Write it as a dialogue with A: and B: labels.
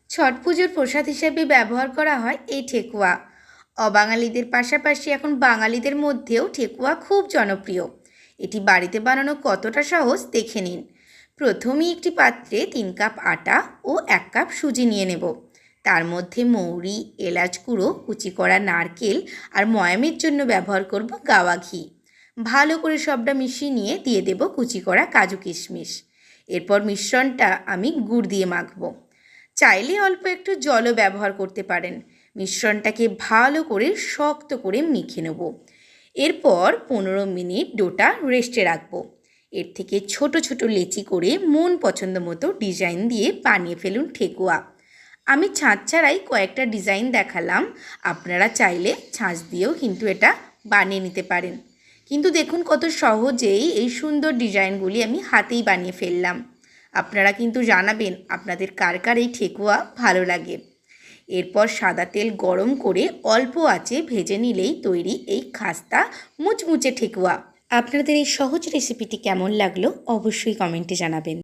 A: ছট পুজোর প্রসাদ হিসেবে ব্যবহার করা হয় এই ঠেকুয়া। অবাঙালিদের পাশাপাশি এখন বাঙালিদের মধ্যেও ঠেকুয়া খুব জনপ্রিয়। এটি বাড়িতে বানানো কতটা সহজ দেখে নিন। প্রথমেই একটি পাত্রে 3 কাপ আটা ও 1 কাপ সুজি নিয়ে নেব। তার মধ্যে মৌরি, এলাচ গুঁড়ো, কুচি করা নারকেল আর ময়ামের জন্য ব্যবহার করব গাওয়া ঘি। ভালো করে সবটা মিশিয়ে নিয়ে দিয়ে দেব কুচি করা কাজু কিশমিশ। এরপর মিশ্রণটা আমি গুড় দিয়ে মাখবো। চাইলে অল্প একটু জলও ব্যবহার করতে পারেন। মিশ্রণটাকে ভালো করে শক্ত করে মেখে নেব। এরপর 15 মিনিট ডোটা রেস্টে রাখবো। এর থেকে ছোট ছোট লেচি করে মন পছন্দ মতো ডিজাইন দিয়ে বানিয়ে ফেলুন ঠেকুয়া। আমি ছাঁচ ছাড়াই কয়েকটা ডিজাইন দেখালাম, আপনারা চাইলে ছাঁচ দিয়েও কিন্তু এটা বানিয়ে নিতে পারেন। কিন্তু দেখুন কত সহজেই এই সুন্দর ডিজাইনগুলি আমি হাতেই বানিয়ে ফেললাম। আপনারা কিন্তু জানাবেন আপনাদের কার কার এই ঠেকুয়া ভালো লাগে। এরপর সাদা তেল গরম করে অল্প আঁচে ভেজে নিলেই তৈরি এই খাস্তা মুচমুচে ঠেকুয়া। আপনাদের এই সহজ রেসিপিটি কেমন লাগলো অবশ্যই কমেন্টে জানাবেন।